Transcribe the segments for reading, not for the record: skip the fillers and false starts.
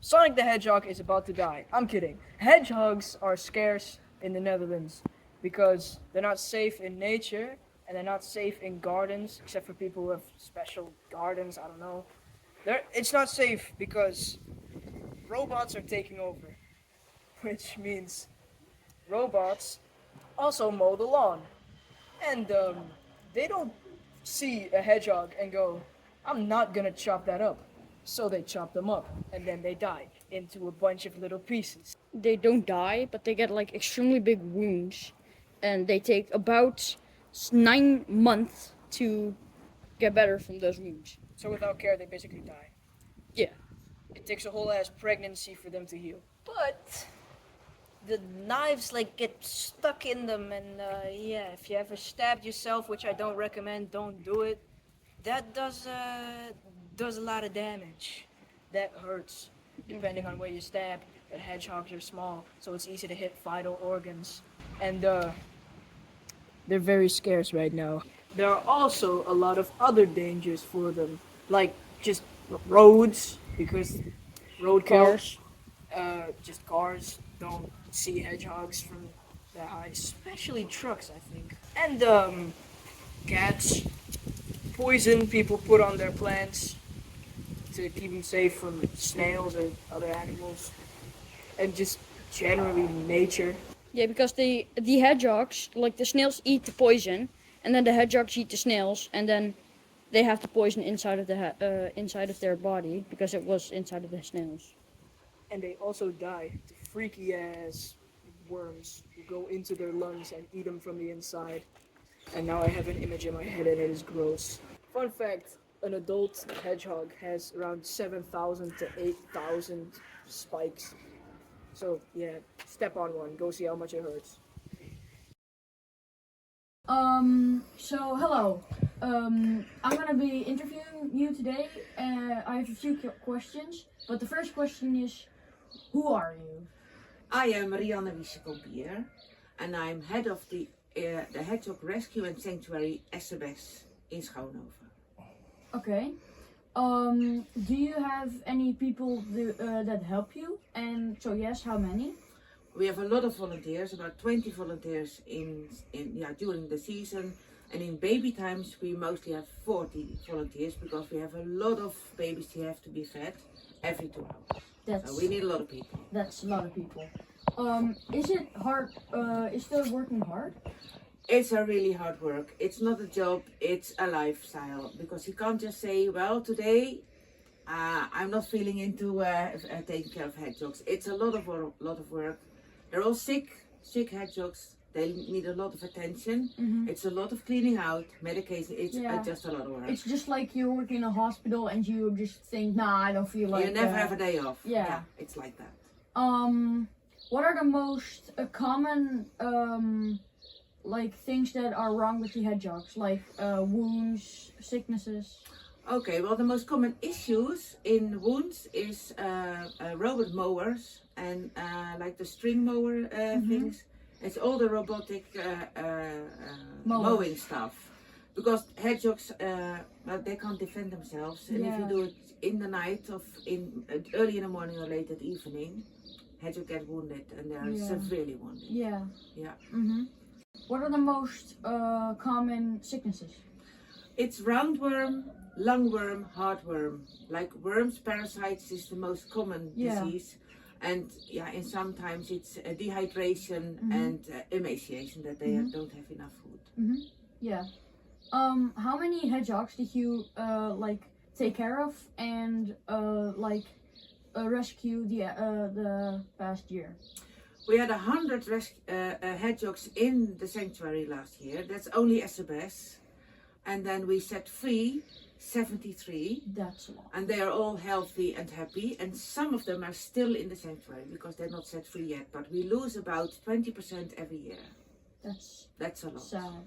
Sonic the Hedgehog is about to die. I'm kidding. Hedgehogs are scarce in the Netherlands because they're not safe in nature and they're not safe in gardens, except for people who have special gardens. I don't know. It's not safe because robots are taking over, which means robots also mow the lawn. And they don't see a hedgehog and go, I'm not gonna chop that up. So they chop them up and then they die into a bunch of little pieces. They don't die, but they get like extremely big wounds, and they take about 9 months to get better from those wounds. So without care, they basically die. Yeah. It takes a whole ass pregnancy for them to heal. But the knives like get stuck in them, and yeah, if you ever stabbed yourself, which I don't recommend, don't do it. That does a lot of damage. That hurts, depending on where you stab. But hedgehogs are small, so it's easy to hit vital organs, and they're very scarce right now. There are also a lot of other dangers for them, like just roads, because roadkill, Cars. just cars don't see hedgehogs from that high, especially trucks, I think. And cats, poison people put on their plants to keep them safe from snails or other animals, and just generally nature. Yeah, because the hedgehogs, like the snails, eat the poison, and then the hedgehogs eat the snails, and then they have the poison inside of inside of their body because it was inside of the snails. And they also die to freaky ass worms who go into their lungs and eat them from the inside. And now I have an image in my head and it is gross. Fun fact, an adult hedgehog has around 7,000 to 8,000 spikes. So yeah, step on one, go see how much it hurts. So hello. I'm gonna be interviewing you today. I have a few questions, but the first question is, who are you? I am Marianne Wiesekompier, and I'm head of the Hedgehog Rescue and Sanctuary SBS in Schoonhoven. Okay. Do you have any people that help you? And so yes, how many? We have a lot of volunteers, about 20 volunteers during the season, and in baby times we mostly have 40 volunteers because we have a lot of babies who have to be fed every 2 hours. So we need a lot of people. That's a lot of people. Is it hard? Is the working hard? It's a really hard work. It's not a job, it's a lifestyle, because you can't just say, well, today I'm not feeling into taking care of hedgehogs. It's a lot of work. They're all sick hedgehogs. They need a lot of attention. Mm-hmm. It's a lot of cleaning out, medication. It's just a lot of work. It's just like you work in a hospital and you just think, nah, I don't feel like. You never have a day off. Yeah, it's like that. What are the most common like things that are wrong with the hedgehogs, like wounds, sicknesses? Okay, well, the most common issues in wounds is robot mowers and like the string mower things. It's all the robotic mowing stuff. Because hedgehogs, they can't defend themselves, and if you do it in the night early in the morning or late at evening, hedgehogs get wounded and they're severely wounded. Yeah. Yeah. Mm-hmm. What are the most common sicknesses? It's roundworm, lungworm, heartworm. Like worms, parasites is the most common disease. And and sometimes it's dehydration and emaciation, that they don't have enough food. Mm-hmm. Yeah. How many hedgehogs did you like take care of and rescue the past year? We had 100 hedgehogs in the sanctuary last year. That's only SBS. And then we set free 73. That's a lot. And they are all healthy and happy. And some of them are still in the sanctuary because they're not set free yet. But we lose about 20% every year. That's a lot. Sad.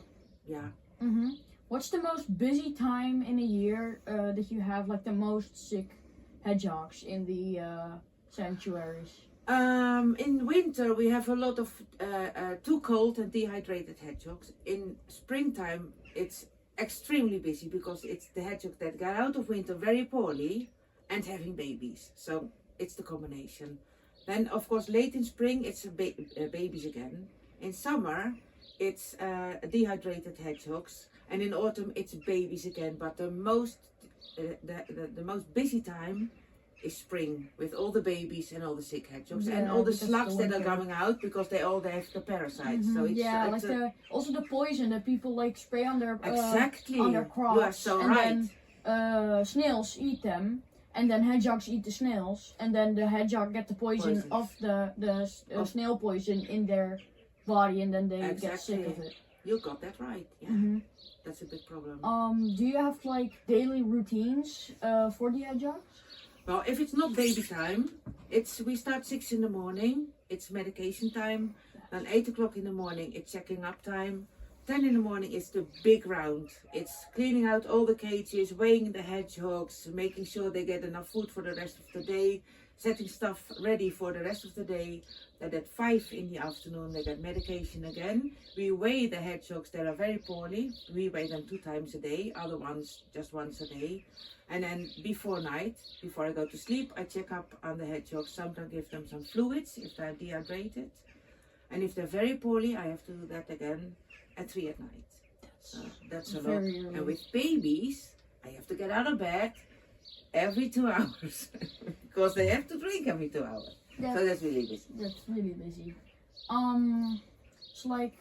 Yeah. Mm-hmm. What's the most busy time in a year that you have like the most sick hedgehogs in the sanctuaries? In winter we have a lot of too cold and dehydrated hedgehogs. In springtime it's extremely busy because it's the hedgehog that got out of winter very poorly and having babies. So it's the combination. Then of course late in spring it's babies again. In summer it's dehydrated hedgehogs, and in autumn it's babies again. But the most busy time is spring, with all the babies and all the sick hedgehogs and all the because slugs the that are winter. coming out because they all have the parasites. So it's yeah, it's like also the poison that people like spray on their exactly. on their crops, You are so and right. then snails eat them, and then hedgehogs eat the snails, and then the hedgehog get the poison Poisons. of the snail poison in their body, and then they get sick of Exactly. it. You got that right. Yeah, Mhm. that's a big problem. Do you have like daily routines for the hedgehogs? Well, if it's not baby time, we start 6 in the morning. It's medication time. Then 8 o'clock in the morning, it's checking up time. 10 in the morning is the big round. It's cleaning out all the cages, weighing the hedgehogs, making sure they get enough food for the rest of the day, setting stuff ready for the rest of the day. Then at 5 in the afternoon, they get medication again. We weigh the hedgehogs that are very poorly. We weigh them 2 times a day, other ones just once a day. And then before night, before I go to sleep, I check up on the hedgehogs. Sometimes give them some fluids if they're dehydrated. And if they're very poorly, I have to do that again at 3 at night. So that's a lot. very early. And with babies, I have to get out of bed every 2 hours because they have to drink every 2 hours. Yeah. So that's really busy. That's really busy. So like,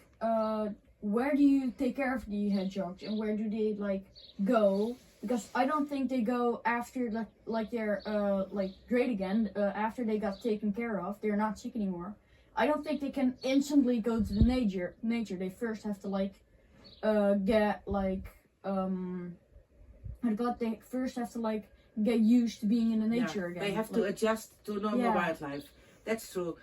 where do you take care of the hedgehogs, and where do they like go? Because I don't think they go after like they're like great again. After they got taken care of, they're not sick anymore. I don't think they can instantly go to the nature. They first have to like get like they first have to like get used to being in the nature again. They have to adjust to normal Yeah. wildlife. That's true.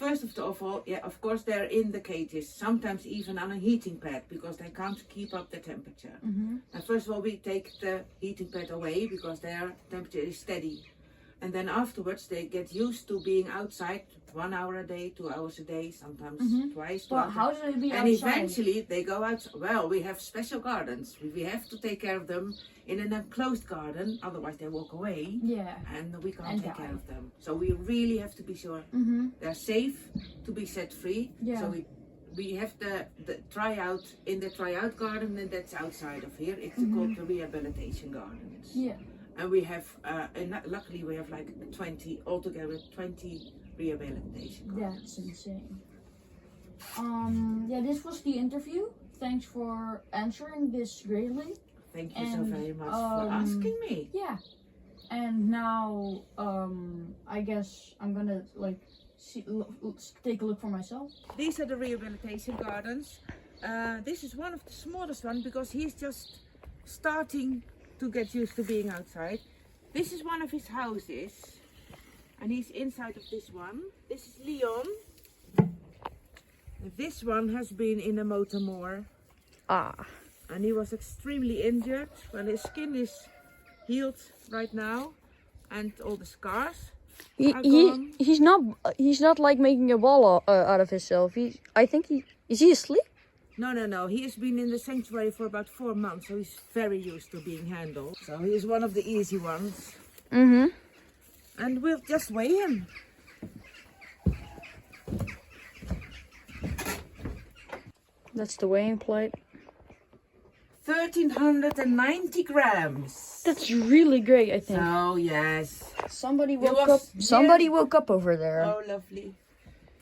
First of all, yeah, of course they're in the cages, sometimes even on a heating pad because they can't keep up the temperature. Mm-hmm. And first of all, we take the heating pad away because their temperature is steady. And then afterwards, they get used to being outside 1 hour a day, 2 hours a day, sometimes twice. But how do they be And outside? eventually they go out. Well, we have special gardens. We have to take care of them in an enclosed garden, otherwise they walk away. Yeah. And we can't And take die. care of them. So we really have to be sure Mm-hmm. they're safe to be set free. Yeah. So we have the tryout in the tryout garden, and that's outside of here. It's called the rehabilitation gardens. Yeah. And we have, luckily we have like 20, altogether 20 rehabilitation gardens. That's insane. Yeah, this was the interview. Thanks for answering this greatly. Thank you so And, very much for asking me. Yeah. And now, I guess I'm gonna like take a look for myself. These are the rehabilitation gardens. This is one of the smallest ones because he's just starting to get used to being outside. This is one of his houses, and he's inside of this one. This is Leon. This one has been in a motor more, and he was extremely injured. Well, his skin is healed right now, and all the scars are gone. He's not like making a ball out of himself. Is he asleep? No. He has been in the sanctuary for about 4 months, so he's very used to being handled. So he's one of the easy ones. Mm-hmm. And we'll just weigh him. That's the weighing plate. 1,390 grams. That's really great, I think. So yes. Somebody was- woke up. yeah. Somebody woke up over there. Oh, lovely.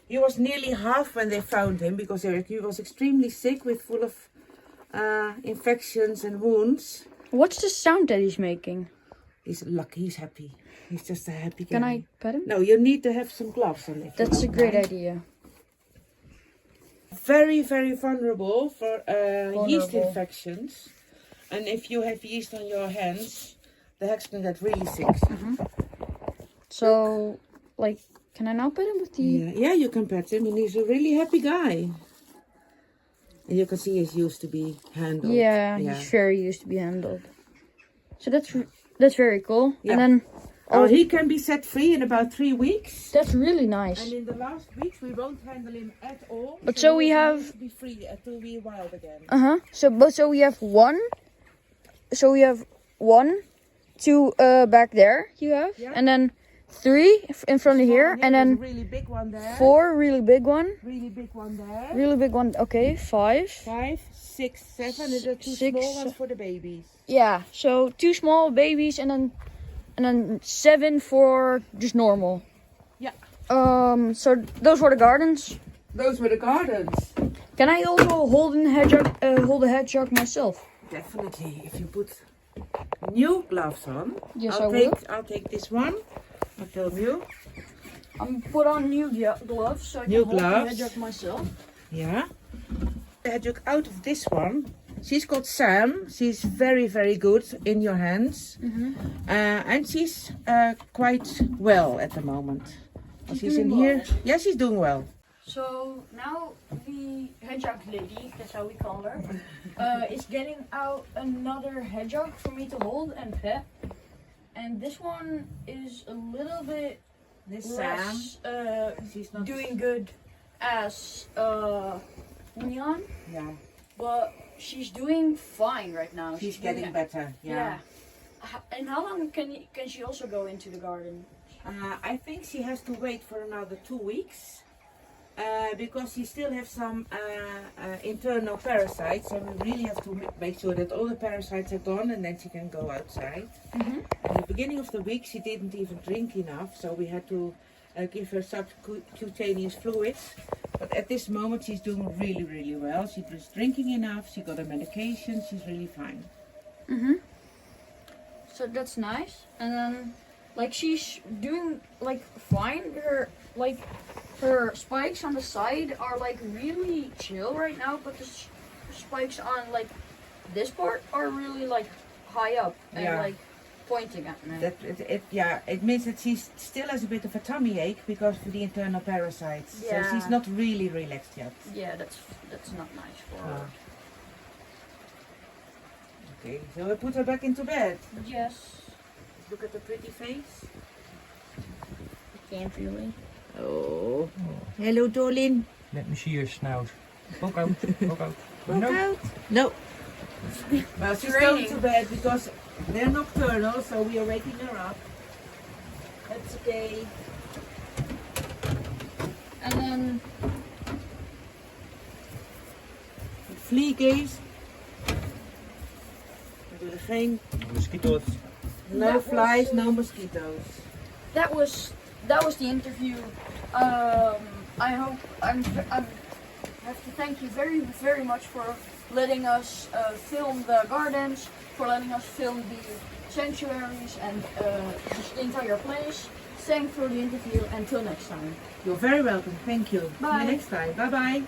He was nearly half when they found him because he was extremely sick, full of infections and wounds. What's the sound that he's making? He's lucky. He's happy. He's just a happy guy. Can I pet him? No, you need to have some gloves on it. That's a great idea. Very, very vulnerable for yeast Vulnerable. infections. And if you have yeast on your hands, the hex can get really sick. So, like, can I now pet him with the? Yeah, you can pet him, and he's a really happy guy. And you can see he's used to be handled. Yeah, he's very used to be handled. So that's very cool. Yeah. And then, He can be set free in about 3 weeks. that's really nice. And in the last weeks, we won't handle him at all. But so we he'll have- be free until we're wild again. So we have one. So we have 1, 2 back there. You have, Yeah. and then 3 in front of here, and there's a then really big one there. 4 really big one. Really big one there. Really big one. Okay, 5. 5, 6, 7. There are 2 Six, small ones for the babies. Yeah. So 2 small babies, and then 7 for just normal. Yeah. So those were the gardens. Those were the gardens. Can I also hold a hedgehog myself? Definitely. If you put new gloves on. Yes, I will. I'll take this one. I told you. I'm put on new gloves so I New can hold the gloves. hedgehog myself. Yeah. The hedgehog out of this one. She's called Sam. She's very, very good in your hands. And she's quite well at the moment. She's in doing here. well. Yeah, she's doing well. So now the hedgehog lady, that's how we call her, is getting out another hedgehog for me to hold and pet. And this one is a little bit This Sam. less She's not doing good as Neon, Yeah. but she's doing fine right now. She's doing getting better. Yeah. Yeah. And how long can she also go into the garden? I think she has to wait for another 2 weeks. Because she still has some internal parasites, and we really have to make sure that all the parasites are gone, and then she can go outside. In the beginning of the week, she didn't even drink enough, so we had to give her subcutaneous fluids. But at this moment, she's doing really, really well. She's drinking enough. She got her medication. She's really fine. So that's nice. And then, like, she's doing like fine. Her spikes on the side are like really chill right now, but the spikes on like this part are really like high up and Yeah. like pointing at me. It means that she still has a bit of a tummy ache because of the internal parasites. Yeah. So she's not really relaxed yet. Yeah, that's not nice for her. Okay, so we put her back into bed. Yes. Look at the pretty face. I can't really. Oh. Hello, darling. Let me see your snout. Poke out, poke out. Look No. out. No. Well, she's going to bed because they're nocturnal, so we are waking her up. That's okay. And then Flea gaze. We willen geen. Mosquitoes. No That was, flies, no mosquitoes. that was the interview. I hope I have to thank you very, very much for letting us film the gardens, for letting us film the sanctuaries and just the entire place. Thanks for the interview. Until next time. You're very welcome. Thank you. See Bye. you next time. Bye bye.